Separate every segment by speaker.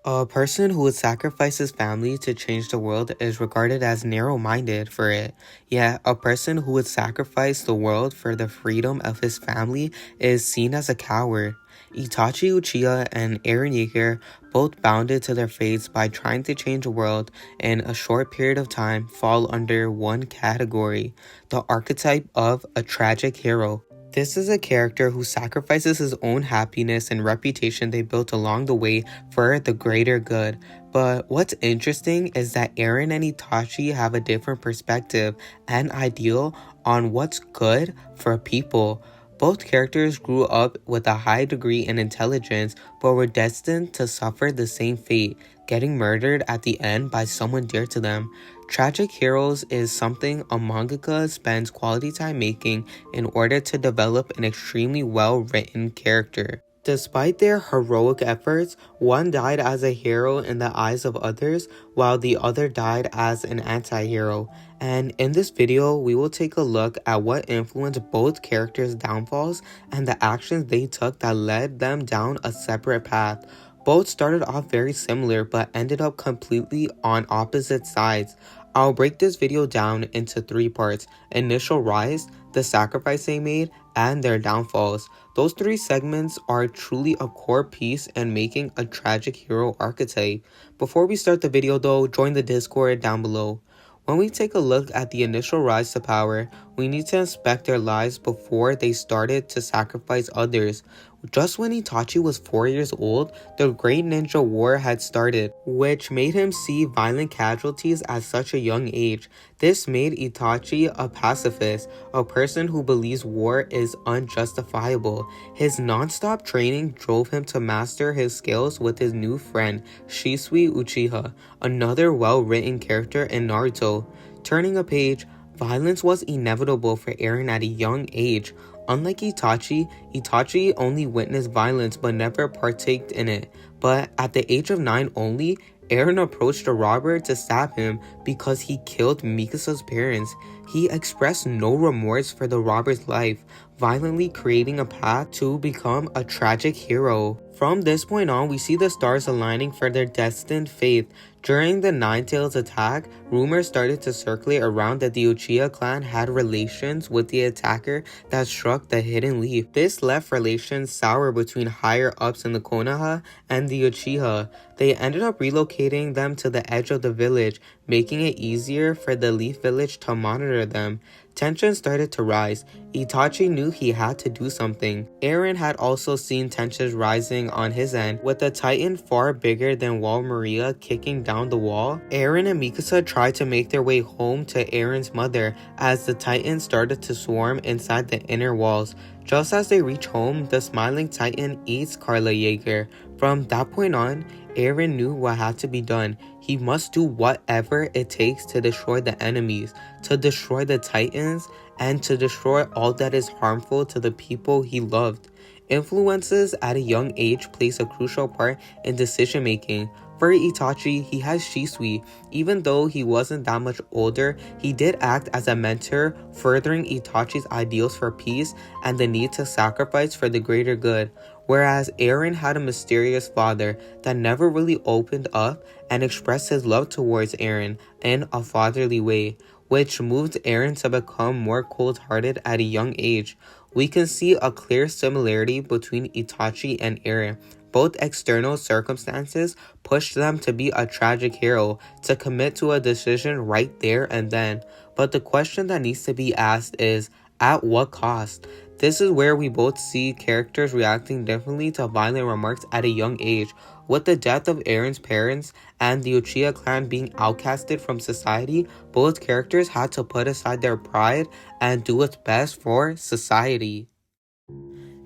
Speaker 1: A person who would sacrifice his family to change the world is regarded as narrow-minded for it. Yet, a person who would sacrifice the world for the freedom of his family is seen as a coward. Itachi Uchiha and Eren Yeager both bounded to their fates by trying to change the world in a short period of time fall under one category, the archetype of a tragic hero. This is a character who sacrifices his own happiness and reputation they built along the way for the greater good. But what's interesting is that Eren and Itachi have a different perspective and ideal on what's good for people. Both characters grew up with a high degree in intelligence but were destined to suffer the same fate, getting murdered at the end by someone dear to them. Tragic heroes is something a mangaka spends quality time making in order to develop an extremely well-written character. Despite their heroic efforts, one died as a hero in the eyes of others, while the other died as an anti-hero. And in this video, we will take a look at what influenced both characters' downfalls and the actions they took that led them down a separate path. Both started off very similar but ended up completely on opposite sides. I'll break this video down into 3 parts: initial rise, the sacrifice they made, and their downfalls. Those 3 segments are truly a core piece in making a tragic hero archetype. Before we start the video though, join the Discord down below. When we take a look at the initial rise to power, we need to inspect their lives before they started to sacrifice others. Just when Itachi was 4 years old, the Great Ninja War had started, which made him see violent casualties at such a young age. This made Itachi a pacifist, a person who believes war is unjustifiable. His non-stop training drove him to master his skills with his new friend, Shisui Uchiha, another well-written character in Naruto. Turning a page, violence was inevitable for Eren at a young age. Unlike Itachi only witnessed violence but never partaked in it. But at the age of 9 only, Eren approached a robber to stab him because he killed Mikasa's parents. He expressed no remorse for the robber's life, violently creating a path to become a tragic hero. From this point on, we see the stars aligning for their destined fate. During the Nine Tails attack, rumors started to circulate around that the Uchiha clan had relations with the attacker that struck the Hidden Leaf. This left relations sour between higher ups in the Konoha and the Uchiha. They ended up relocating them to the edge of the village, making it easier for the Leaf Village to monitor them. Tension started to rise. Itachi knew he had to do something. Eren had also seen tensions rising on his end, with the Titan far bigger than Wall Maria kicking down the wall. Eren and Mikasa tried to make their way home to Eren's mother as the Titans started to swarm inside the inner walls. Just as they reach home, the smiling Titan eats Carla Yeager. From that point on, Eren knew what had to be done. He must do whatever it takes to destroy the enemies, to destroy the Titans, and to destroy all that is harmful to the people he loved. Influences at a young age plays a crucial part in decision making. For Itachi, he has Shisui. Even though he wasn't that much older, he did act as a mentor, furthering Itachi's ideals for peace and the need to sacrifice for the greater good. Whereas Eren had a mysterious father that never really opened up and expressed his love towards Eren in a fatherly way, which moved Eren to become more cold-hearted at a young age. We can see a clear similarity between Itachi and Eren. Both external circumstances pushed them to be a tragic hero, to commit to a decision right there and then. But the question that needs to be asked is, at what cost? This is where we both see characters reacting differently to violent remarks at a young age. With the death of Eren's parents and the Uchiha clan being outcasted from society, both characters had to put aside their pride and do what's best for society.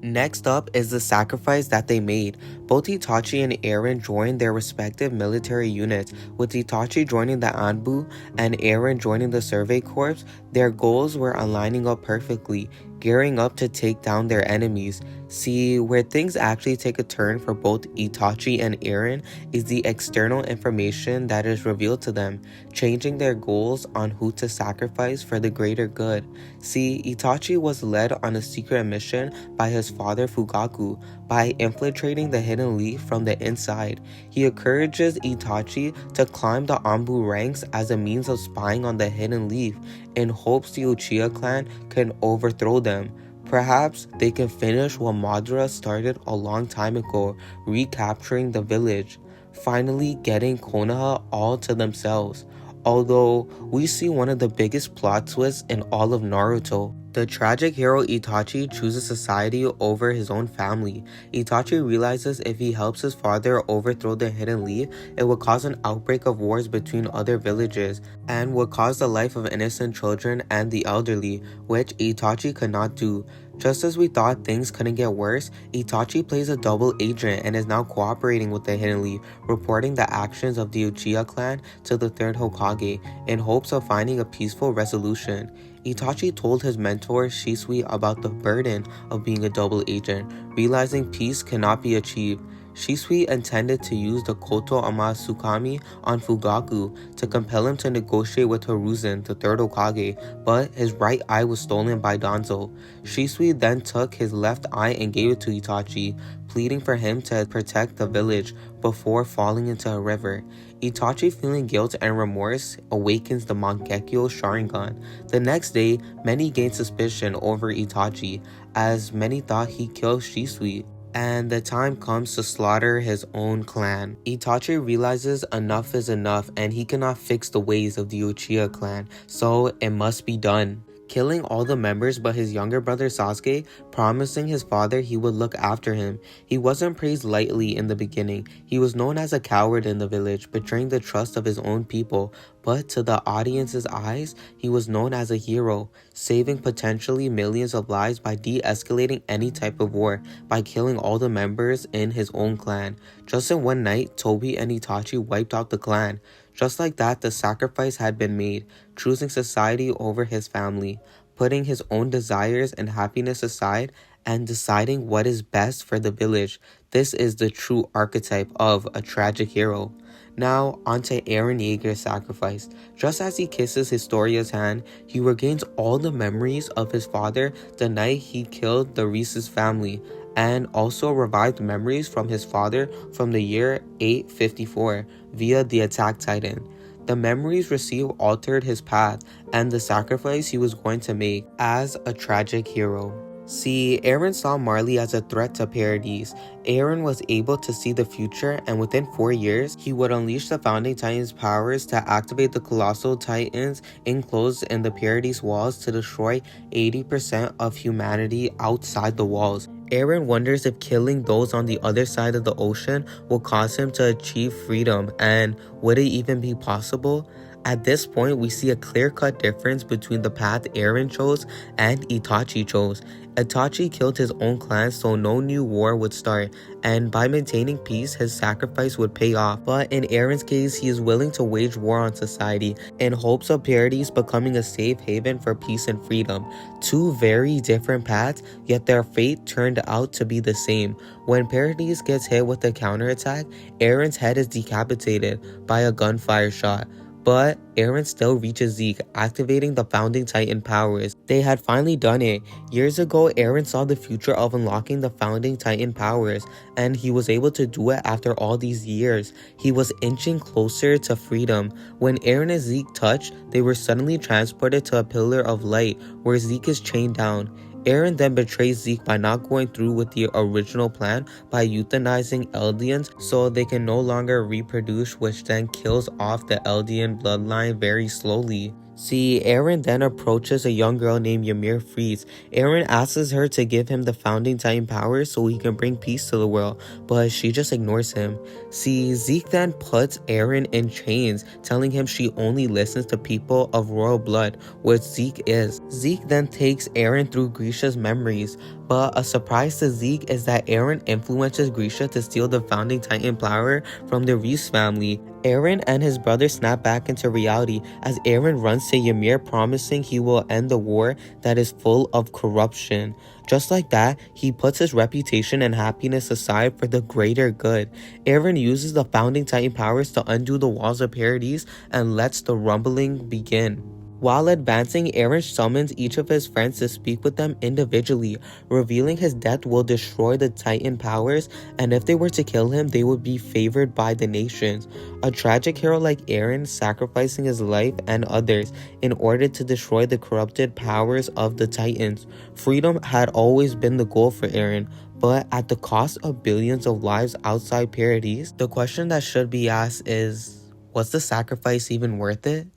Speaker 1: Next up is the sacrifice that they made. Both Itachi and Eren joined their respective military units, with Itachi joining the Anbu and Eren joining the Survey Corps. Their goals were aligning up perfectly, gearing up to take down their enemies. See, where things actually take a turn for both Itachi and Eren is the external information that is revealed to them, changing their goals on who to sacrifice for the greater good. See, Itachi was led on a secret mission by his father Fugaku by infiltrating the hidden leaf from the inside. He encourages Itachi to climb the Anbu ranks as a means of spying on the hidden leaf in hopes the Uchiha clan can overthrow them. Perhaps they can finish what Madara started a long time ago, recapturing the village, finally getting Konoha all to themselves. Although we see one of the biggest plot twists in all of Naruto. The tragic hero Itachi chooses society over his own family. Itachi realizes if he helps his father overthrow the hidden leaf, it would cause an outbreak of wars between other villages and would cause the life of innocent children and the elderly, which Itachi could not do. Just as we thought things couldn't get worse, Itachi plays a double agent and is now cooperating with the Hidden Leaf, reporting the actions of the Uchiha clan to the third Hokage in hopes of finding a peaceful resolution. Itachi told his mentor Shisui about the burden of being a double agent, realizing peace cannot be achieved. Shisui intended to use the Koto Amasukami on Fugaku to compel him to negotiate with Hiruzen, the third Hokage, but his right eye was stolen by Danzo. Shisui then took his left eye and gave it to Itachi, pleading for him to protect the village before falling into a river. Itachi, feeling guilt and remorse, awakens the Mangekyo Sharingan. The next day, many gained suspicion over Itachi, as many thought he killed Shisui, and the time comes to slaughter his own clan. Itachi realizes enough is enough and he cannot fix the ways of the Uchiha clan, so it must be done. Killing all the members but his younger brother Sasuke, promising his father he would look after him. He wasn't praised lightly in the beginning. He was known as a coward in the village, betraying the trust of his own people. But to the audience's eyes, he was known as a hero, saving potentially millions of lives by de-escalating any type of war, by killing all the members in his own clan. Just in one night, Tobi and Itachi wiped out the clan. Just like that, the sacrifice had been made, choosing society over his family, putting his own desires and happiness aside, and deciding what is best for the village. This is the true archetype of a tragic hero. Now, onto Eren Yeager's sacrifice. Just as he kisses Historia's hand, he regains all the memories of his father the night he killed the Reese's family, and also revived memories from his father from the year 854 via the Attack Titan. The memories received altered his path and the sacrifice he was going to make as a tragic hero. See, Eren saw Marley as a threat to Paradise. Eren was able to see the future, and within 4 years, he would unleash the Founding Titan's powers to activate the Colossal Titans enclosed in the Paradise walls to destroy 80% of humanity outside the walls. Eren wonders if killing those on the other side of the ocean will cause him to achieve freedom, and would it even be possible? At this point, we see a clear-cut difference between the path Eren chose and Itachi chose. Itachi killed his own clan so no new war would start, and by maintaining peace, his sacrifice would pay off. But in Eren's case, he is willing to wage war on society in hopes of Paradise becoming a safe haven for peace and freedom. Two very different paths, yet their fate turned out to be the same. When Paradise gets hit with a counterattack, Eren's head is decapitated by a gunfire shot. But Eren still reaches Zeke, activating the Founding Titan powers. They had finally done it. Years ago, Eren saw the future of unlocking the Founding Titan powers, and he was able to do it after all these years. He was inching closer to freedom. When Eren and Zeke touched, they were suddenly transported to a pillar of light where Zeke is chained down. Eren then betrays Zeke by not going through with the original plan by euthanizing Eldians so they can no longer reproduce, which then kills off the Eldian bloodline very slowly. See, Eren then approaches a young girl named Ymir Freeze. Eren asks her to give him the Founding Titan powers so he can bring peace to the world, but she just ignores him. See, Zeke then puts Eren in chains, telling him she only listens to people of royal blood, which Zeke is. Zeke then takes Eren through Grisha's memories, but a surprise to Zeke is that Eren influences Grisha to steal the Founding Titan power from the Reese family, Eren and his brother snap back into reality as Eren runs to Ymir, promising he will end the war that is full of corruption. Just like that, he puts his reputation and happiness aside for the greater good. Eren uses the founding titan powers to undo the walls of Paradise and lets the rumbling begin. While advancing, Eren summons each of his friends to speak with them individually, revealing his death will destroy the Titan powers, and if they were to kill him, they would be favored by the nations. A tragic hero like Eren sacrificing his life and others in order to destroy the corrupted powers of the Titans. Freedom had always been the goal for Eren, but at the cost of billions of lives outside Paradise. The question that should be asked is, was the sacrifice even worth it?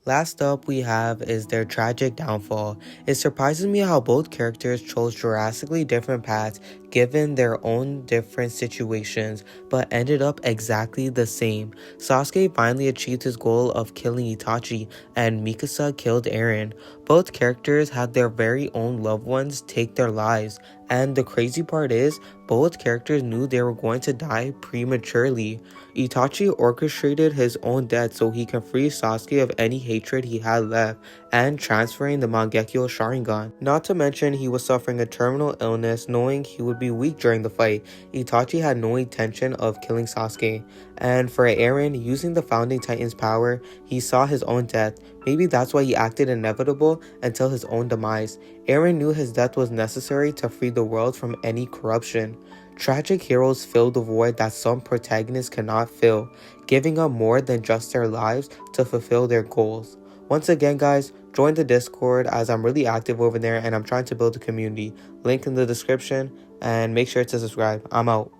Speaker 1: Last up we have is their tragic downfall. It surprises me how both characters chose drastically different paths given their own different situations, but ended up exactly the same. Sasuke finally achieved his goal of killing Itachi, and Mikasa killed Eren. Both characters had their very own loved ones take their lives, and the crazy part is, both characters knew they were going to die prematurely. Itachi orchestrated his own death so he can free Sasuke of any hatred he had left, and transferring the Mangekyo Sharingan. Not to mention he was suffering a terminal illness, knowing he would be weak during the fight. Itachi had no intention of killing Sasuke. And for Eren, using the Founding Titan's power, he saw his own death. Maybe that's why he acted inevitable until his own demise. Eren knew his death was necessary to free the world from any corruption. Tragic heroes fill the void that some protagonists cannot fill, giving up more than just their lives to fulfill their goals. Once again guys, join the Discord as I'm really active over there and I'm trying to build a community. Link in the description, and make sure to subscribe. I'm out.